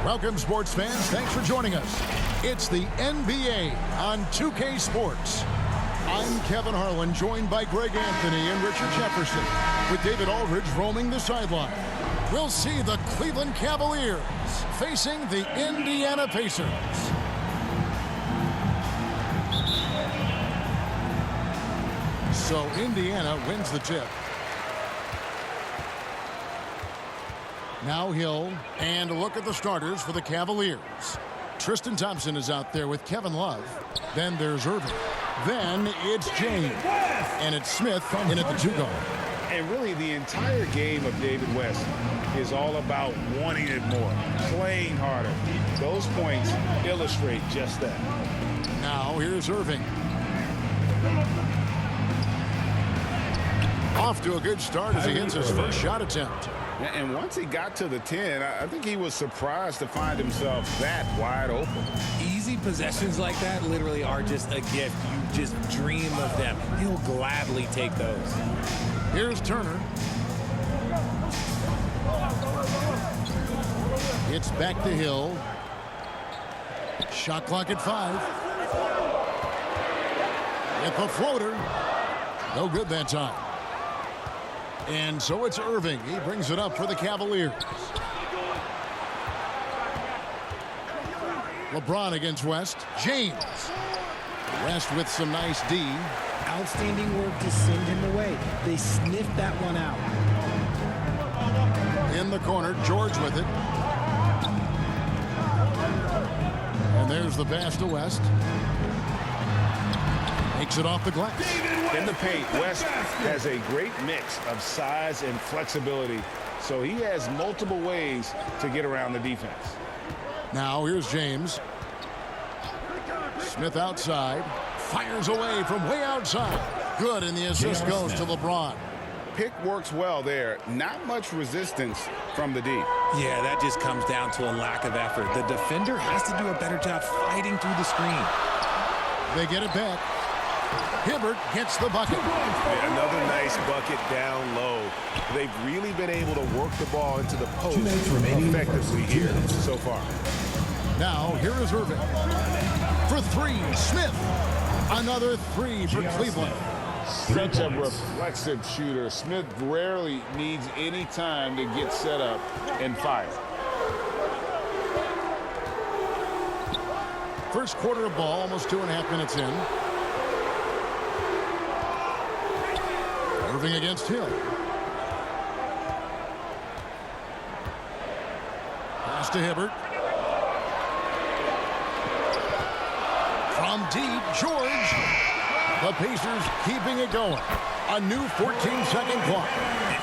Welcome, sports fans. Thanks for joining us. It's the NBA on 2K Sports. I'm Kevin Harlan, joined by Greg Anthony and Richard Jefferson, with David Aldridge roaming the sideline. We'll see the Cleveland Cavaliers facing the Indiana Pacers. So Indiana wins the tip. Now Hill, and look at the starters for the Cavaliers. Tristan Thompson is out there with Kevin Love. Then there's Irving. Then it's James. And it's Smith in at the two-guard. And really, the entire game of David West is all about wanting it more, playing harder. Those points illustrate just that. Now here's Irving. Off to a good start as he hits his first shot attempt. And once he got to the 10, I think he was surprised to find himself that wide open. Easy possessions like that literally are just a gift. You just dream of them. He'll gladly take those. Here's Turner. It's back to Hill. Shot clock at 5. With the floater. No good that time. And so it's Irving. He brings it up for the Cavaliers. LeBron against West. James. West with some nice D. Outstanding work to send him away. They sniffed that one out. In the corner, George with it. And there's the pass to West. Makes it off the glass. In the paint, West has a great mix of size and flexibility, so he has multiple ways to get around the defense. Now here's James. Smith outside. Fires away from way outside. Good, and the assist goes to LeBron. Pick works well there. Not much resistance from the D. Yeah, that just comes down to a lack of effort. The defender has to do a better job fighting through the screen. They get it back. Hibbert gets the bucket. Another nice bucket down low. They've really been able to work the ball into the post effectively here so far. Now, here is Irving. For 3, Smith. Another 3 for Cleveland. Such a reflexive shooter. Smith rarely needs any time to get set up and fire. First quarter of ball, almost 2.5 minutes in. Irving against Hill. Pass to Hibbert. From deep, George. The Pacers keeping it going. A new 14-second clock.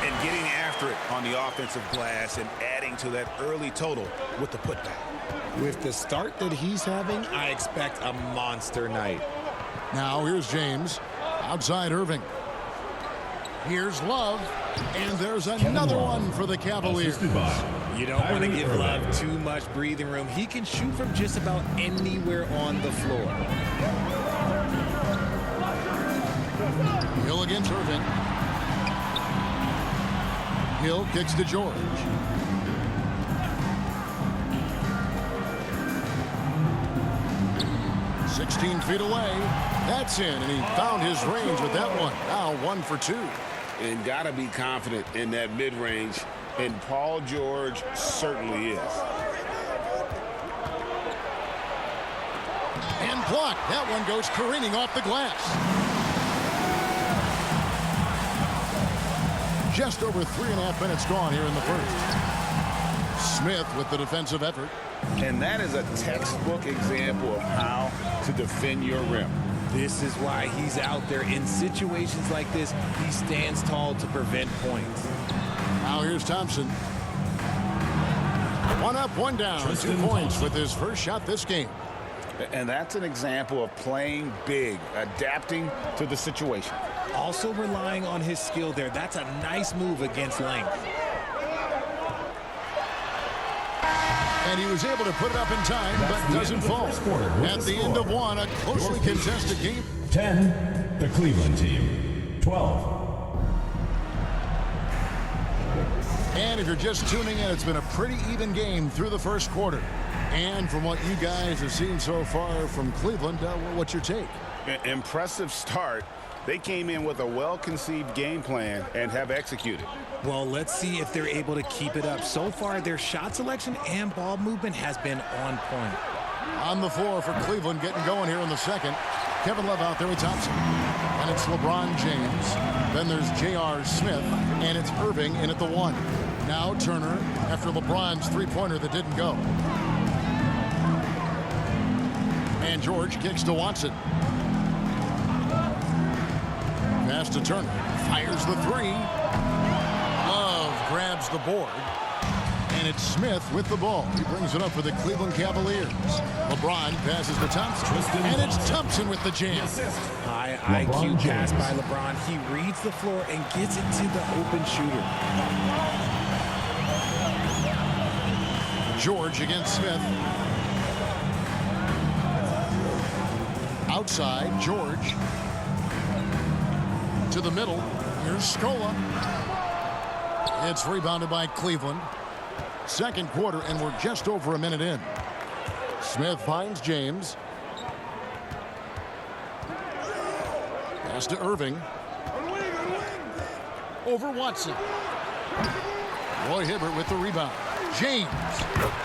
And getting after it on the offensive glass and adding to that early total with the putback. With the start that he's having, I expect a monster night. Now here's James. Outside Irving. Here's Love. And there's another one for the Cavaliers. You don't want to give Love too much breathing room. He can shoot from just about anywhere on the floor. Hill against Irving. Hill kicks to George. "16 feet away. That's in, and he found his range with that one. Now 1 for 2. And got to be confident in that mid-range, and Paul George certainly is. And blocked. That one goes careening off the glass. Just over 3.5 minutes gone here in the first. Smith with the defensive effort. And that is a textbook example of how to defend your rim. This is why he's out there. In situations like this, he stands tall to prevent points. Now here's Thompson. 1 up, 1 down. 2 points with his first shot this game. And that's an example of playing big, adapting to the situation. Also relying on his skill there. That's a nice move against length. And he was able to put it up in time, but doesn't fall. At the end of 1, a closely contested game. 10, the Cleveland team. 12. And if you're just tuning in, it's been a pretty even game through the first quarter. And from what you guys have seen so far from Cleveland, what's your take? Impressive start. They came in with a well-conceived game plan and have executed. Well, let's see if they're able to keep it up. So far, their shot selection and ball movement has been on point. On the floor for Cleveland, getting going here in the second. Kevin Love out there with Thompson. And it's LeBron James. Then there's J.R. Smith. And it's Irving in at the 1. Now Turner after LeBron's three-pointer that didn't go. And George kicks to Watson. Pass to Turner. Fires the 3. Love grabs the board. And it's Smith with the ball. He brings it up for the Cleveland Cavaliers. LeBron passes to Thompson. And it's Thompson with the jam. High IQ pass by LeBron. He reads the floor and gets it to the open shooter. George against Smith. Outside, George. To the middle. Here's Scola. It's rebounded by Cleveland. Second quarter, and we're just over a minute in. Smith finds James. Pass to Irving. Over Watson. Roy Hibbert with the rebound. James.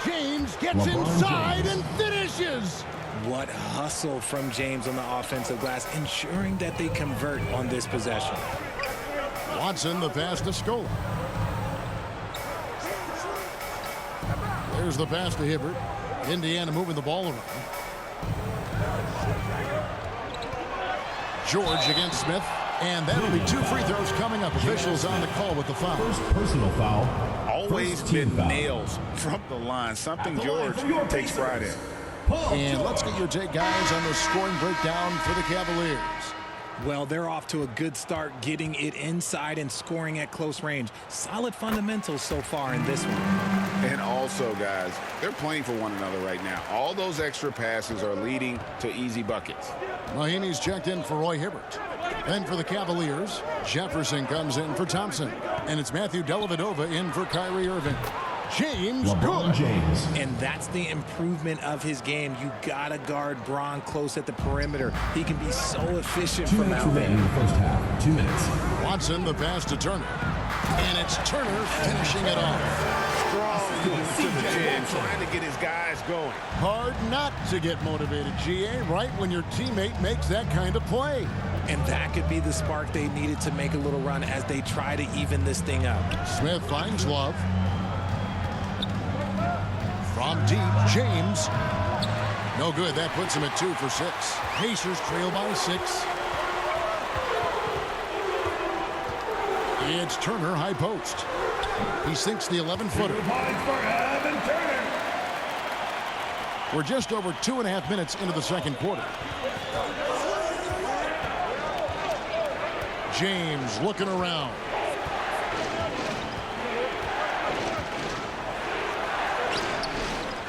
James gets inside and finishes. What hustle from James on the offensive glass, ensuring that they convert on this possession. Watson, the pass to Scola. There's the pass to Hibbert. Indiana moving the ball around. George against Smith. And that'll be 2 free throws coming up. Officials on the call with the foul. First personal foul. Always been nails from the line. Something George takes pride in. And let's get your take, guys, on the scoring breakdown for the Cavaliers. Well, they're off to a good start, getting it inside and scoring at close range. Solid fundamentals so far in this one. And also, guys, they're playing for one another right now. All those extra passes are leading to easy buckets. Mahinmi's checked in for Roy Hibbert. Then for the Cavaliers, Jefferson comes in for Thompson. And it's Matthew Dellavedova in for Kyrie Irving. James, LeBron James. And that's the improvement of his game. You gotta guard Bron close at the perimeter. He can be so efficient 2 from minutes out remaining in there. the first half. 2 minutes. Watson, the pass to Turner. And it's Turner finishing it off. Strong to the gym, trying to get his guys going. Hard not to get motivated, GA, right when your teammate makes that kind of play. And that could be the spark they needed to make a little run as they try to even this thing up. Smith finds Love. From deep, James. No good. That puts him at 2 for 6. Pacers trail by 6. It's Turner, high post. He sinks the 11-footer. We're just over 2.5 minutes into the second quarter. James looking around.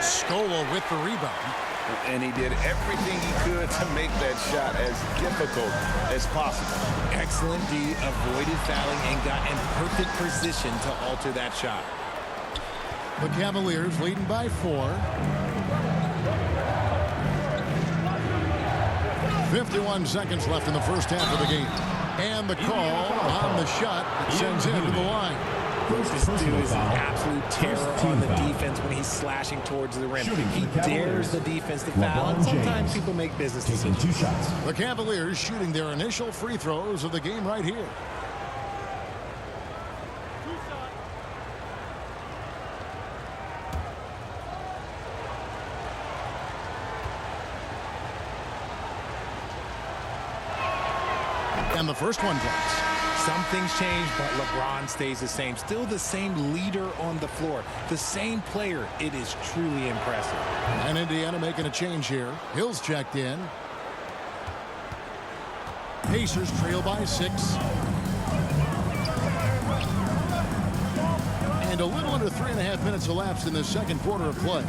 Scola with the rebound. And he did everything he could to make that shot as difficult as possible. Excellent D, avoided fouling and got in perfect position to alter that shot. The Cavaliers leading by 4. 51 seconds left in the first half of the game. And the call on the shot sends him to the line. This dude is an absolute terror on the defense when he's slashing towards the rim. He dares the defense to foul, and sometimes people make business decisions. 2 shots. The Cavaliers shooting their initial free throws of the game right here. And the first one drops. Some things change, but LeBron stays the same. Still the same leader on the floor. The same player. It is truly impressive. And Indiana making a change here. Hill's checked in. Pacers trail by 6. And a little under 3.5 minutes elapsed in the second quarter of play.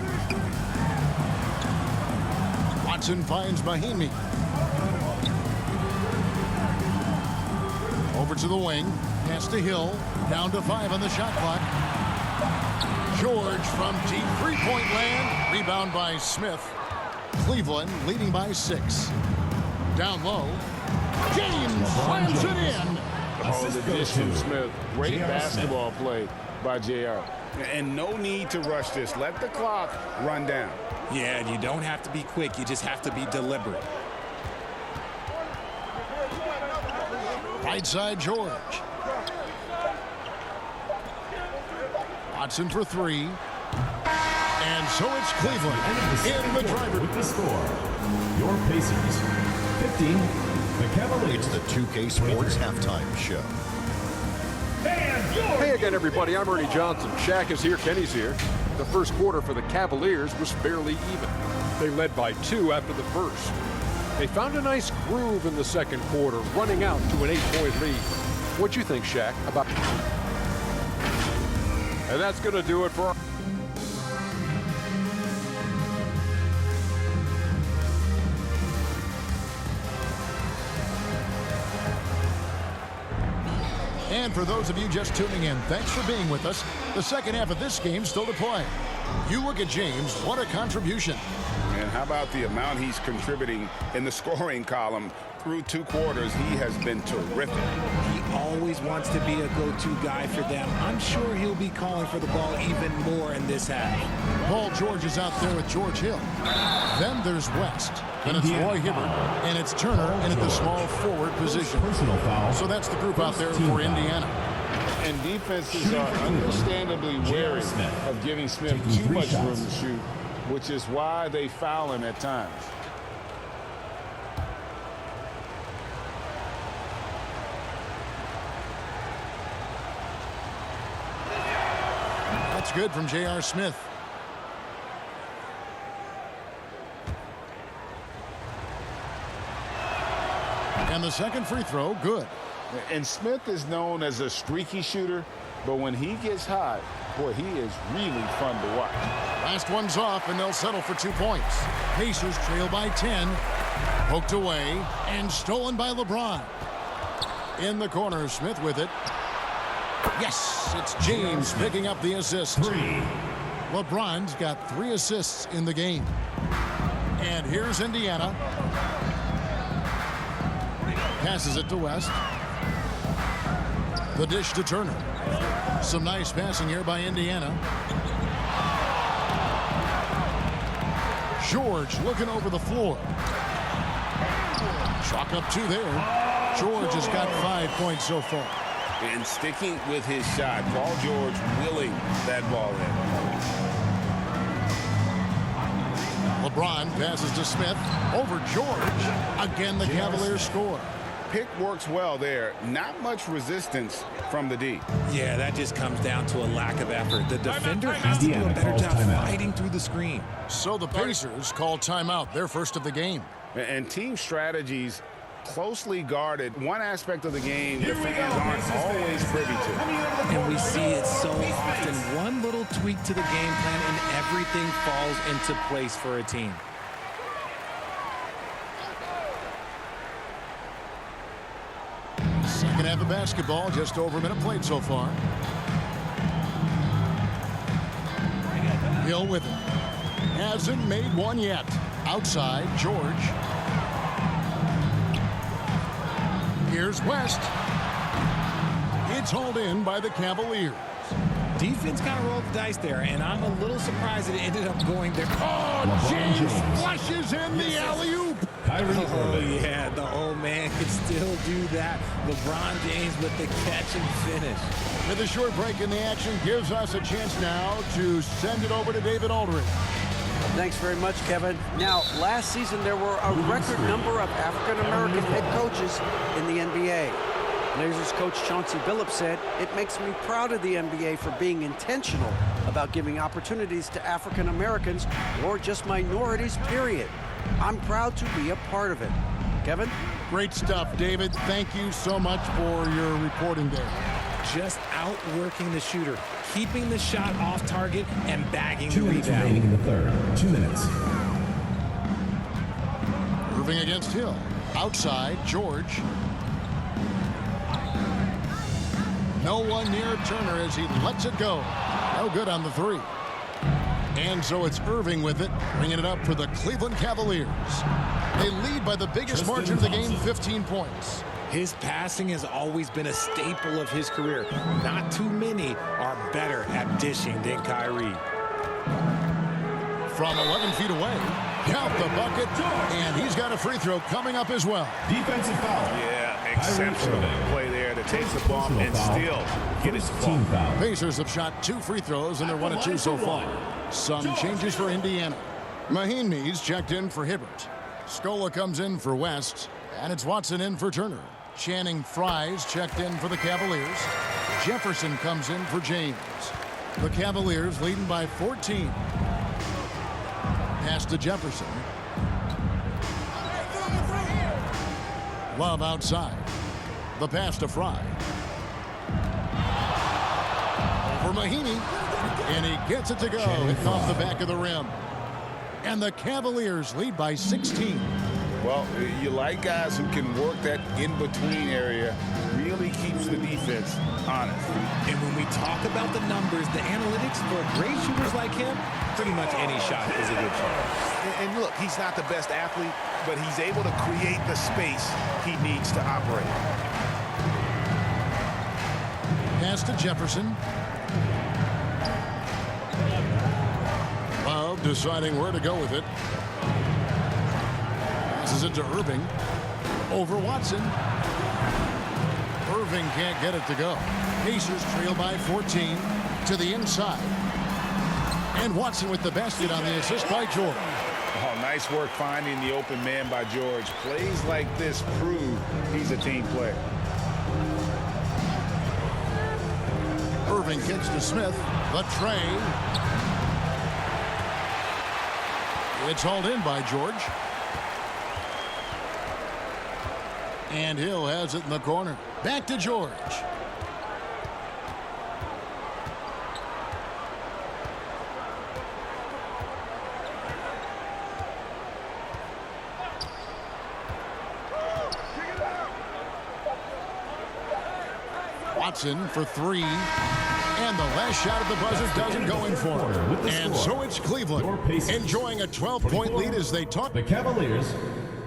Watson finds Mahinmi. Over to the wing. Pass to Hill. Down to 5 on the shot clock. George from deep three-point land. Rebound by Smith. Cleveland leading by 6. Down low. James slams it in. Oh, the dish from Smith. Great basketball play by JR. And no need to rush this. Let the clock run down. Yeah, you don't have to be quick. You just have to be deliberate. Right side, George. Watson for 3. And so it's Cleveland in the driver. With the score, your Pacers, 15, the Cavaliers. It's the 2K Sports halftime show. Hey again, everybody. I'm Ernie Johnson. Shaq is here. Kenny's here. The first quarter for the Cavaliers was fairly even. They led by 2 after the first. They found a nice groove in the second quarter, running out to an 8-point lead. What'd you think, Shaq, about... And that's going to do it for... And for those of you just tuning in, thanks for being with us. The second half of this game still to play. You look at James, what a contribution. And how about the amount he's contributing in the scoring column through 2 quarters? He has been terrific. He always wants to be a go-to guy for them. I'm sure he'll be calling for the ball even more in this half. Paul George is out there with George Hill. Then there's West. And it's Roy Hibbert. And it's Turner in at the small forward position. Personal foul. So that's the group out there for Indiana. And defenses are understandably wary of giving Smith too much room to shoot, which is why they foul him at times. That's good from J.R. Smith. And the second free throw, good. And Smith is known as a streaky shooter, but when he gets hot, boy, he is really fun to watch. Last one's off, and they'll settle for 2 points. Pacers trail by 10. Poked away and stolen by LeBron. In the corner, Smith with it. Yes, it's James picking up the assist. 3. LeBron's got 3 assists in the game. And here's Indiana. Passes it to West. The dish to Turner. Some nice passing here by Indiana. George looking over the floor. Chalk up 2 there. George has got 5 points so far. And sticking with his shot, Paul George willing that ball in. LeBron passes to Smith. Over George. Again, the Cavaliers score. Pick works well there. Not much resistance from the D. Yeah, that just comes down to a lack of effort. The defender has to do a better job fighting through the screen. So the Pacers call timeout, their first of the game. And team strategies closely guarded. One aspect of the game the fans aren't always privy to. And we see it so often. One little tweak to the game plan and everything falls into place for a team. Second half of basketball, just over a minute played so far. Hill with it. Hasn't made one yet. Outside, George. Here's West. It's hauled in by the Cavaliers. Defense kind of rolled the dice there, and I'm a little surprised that it ended up going there. Oh, James flushes in the alley-oop. Oh, yeah, the old man could still do that. LeBron James with the catch and finish. With a short break in the action gives us a chance now to send it over to David Aldridge. Thanks very much, Kevin. Now, last season there were a record number of African-American head coaches in the NBA. Blazers coach Chauncey Billups said, "It makes me proud of the NBA for being intentional about giving opportunities to African Americans or just minorities, period. I'm proud to be a part of it." Kevin? Great stuff, David. Thank you so much for your reporting there. Just outworking the shooter, keeping the shot off target, and bagging the 2 minutes remaining rebound. in the third. 2 minutes. Irving against Hill. Outside, George. No one near Turner as he lets it go. No good on the three. And so it's Irving with it, bringing it up for the Cleveland Cavaliers. They lead by the biggest margin of the game, 15 points. His passing has always been a staple of his career. Not too many are better at dishing than Kyrie. From 11 feet away, count the bucket, and he's got a free throw coming up as well. Defensive foul. Yeah, exceptional play there to take the ball and still get his ball. Pacers have shot 2 free throws, and they're 1 of 2 so far. Some changes for Indiana. Mahinmi's checked in for Hibbert. Scola comes in for West, and it's Watson in for Turner. Channing Frye's checked in for the Cavaliers. Jefferson comes in for James. The Cavaliers leading by 14. Pass to Jefferson. Love outside. The pass to Frye. For Mahinmi. And he gets it to go. It's off the back of the rim. And the Cavaliers lead by 16. Well, you like guys who can work that in-between area. Really keeps the defense honest. And when we talk about the numbers, the analytics for great shooters like him, pretty much any shot is a good shot. And look, he's not the best athlete, but he's able to create the space he needs to operate. Pass to Jefferson. Love deciding where to go with it. Passes it to Irving. Over Watson. Irving can't get it to go. Pacers trail by 14 to the inside. And Watson with the basket on the assist by George. Oh, nice work finding the open man by George. Plays like this prove he's a team player. Irving kicks to Smith. The tray. It's hauled in by George. And Hill has it in the corner. Back to George. Watson for 3. And the last shot at the buzzer doesn't go in for him. And so it's Cleveland enjoying a 12-point lead as they talk. The Cavaliers,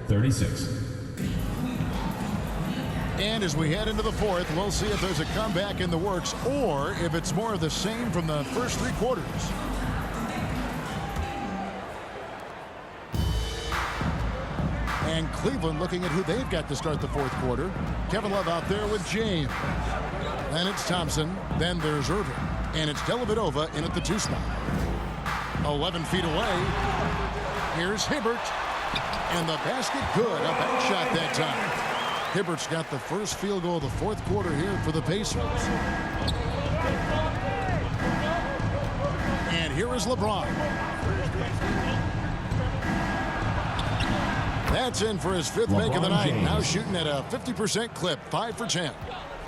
36. And as we head into the fourth, we'll see if there's a comeback in the works or if it's more of the same from the first 3 quarters. And Cleveland looking at who they've got to start the fourth quarter. Kevin Love out there with James. Then it's Thompson. Then there's Irving. And it's Dellavedova in at the 2 spot. 11 feet away. Here's Hibbert. And the basket good. A back shot that time. Hibbert's got the first field goal of the fourth quarter here for the Pacers. And here is LeBron. That's in for his 5th make of the night. Now shooting at a 50% clip, 5 for 10.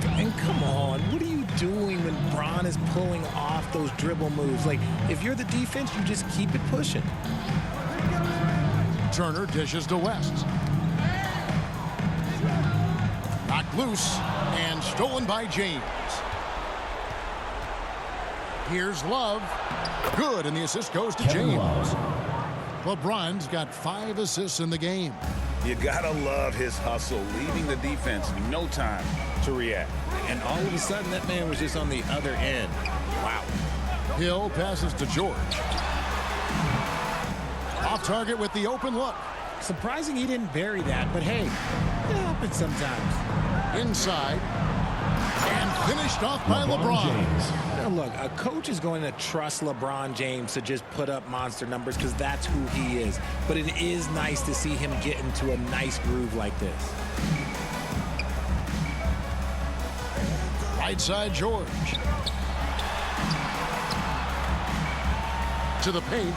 And come on, what are you doing when Bron is pulling off those dribble moves? Like, if you're the defense, you just keep it pushing. Turner dishes to West. Knocked loose and stolen by James. Here's Love. Good, and the assist goes to James. LeBron's got 5 assists in the game. You gotta love his hustle, leaving the defense no time to react. And all of a sudden, that man was just on the other end. Wow. Hill passes to George. Off target with the open look. Surprising he didn't bury that, but hey, it happens sometimes. Inside. And finished off by LeBron. Now look, a coach is going to trust LeBron James to just put up monster numbers because that's who he is. But it is nice to see him get into a nice groove like this. Right side, George. To the paint.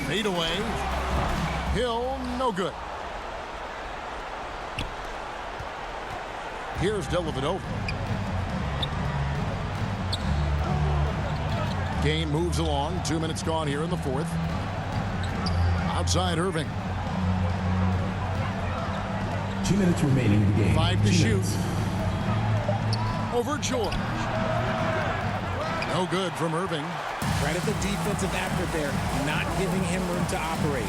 Fade away. Hill, no good. Here's Dellavedova. Game moves along. 2 minutes gone here in the fourth. Outside Irving. 2 minutes remaining in the game. 5 to shoot. Over George. No good from Irving. Credit the defensive effort there, not giving him room to operate.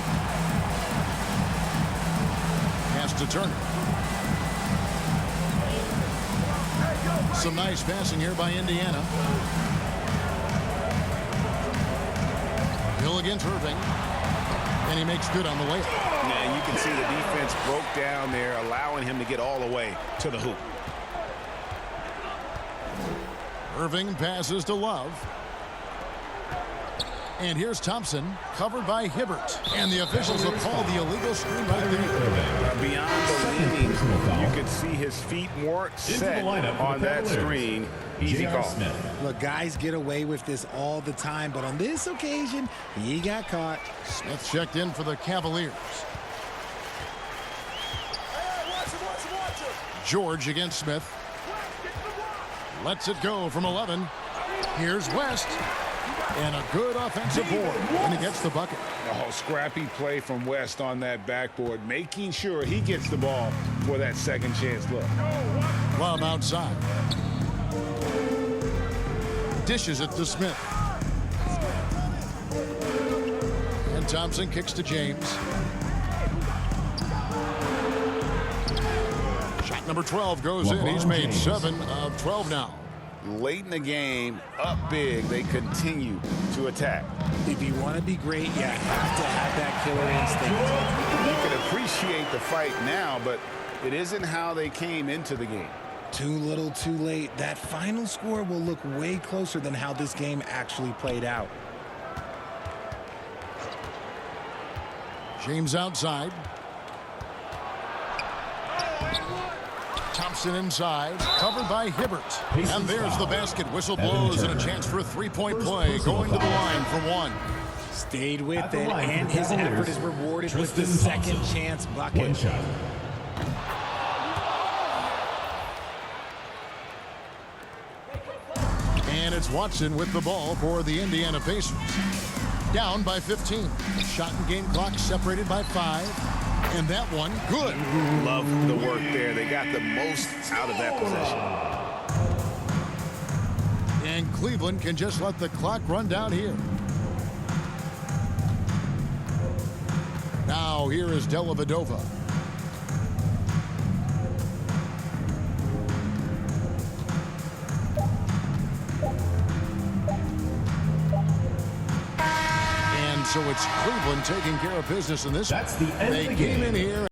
Pass to Turner. Some nice passing here by Indiana. Hill against Irving. And he makes good on the way. Yeah, you can see the defense broke down there, allowing him to get all the way to the hoop. Irving passes to Love. And here's Thompson, covered by Hibbert. And the officials have called the illegal screen right there. Beyond the landing, you could see his feet weren't set on that screen. Easy call. Look, guys get away with this all the time, but on this occasion, he got caught. Smith checked in for the Cavaliers. George against Smith. Lets it go from 11. Here's West. And a good offensive board. And he gets the bucket. Oh, scrappy play from West on that backboard, making sure he gets the ball for that second chance look. Love outside. Dishes it to Smith. And Thompson kicks to James. Shot number 12 goes in. He's made 7 of 12 now. Late in the game, up big, they continue to attack. If you want to be great, you have to have that killer instinct. You can appreciate the fight now, but it isn't how they came into the game. Too little, too late. That final score will look way closer than how this game actually played out. James outside. Thompson inside, covered by Hibbert. And there's the basket. Whistle blows and a chance for a three-point play. Going to the line for one. Stayed with it, and his effort is rewarded with the second chance bucket. And it's Watson with the ball for the Indiana Pacers. Down by 15. Shot and game clock separated by 5. And that one, good. Love the work there. They got the most out of that possession. And Cleveland can just let the clock run down here. Now here is Della Vedova. So it's Cleveland taking care of business in this. That's the end of the game in here.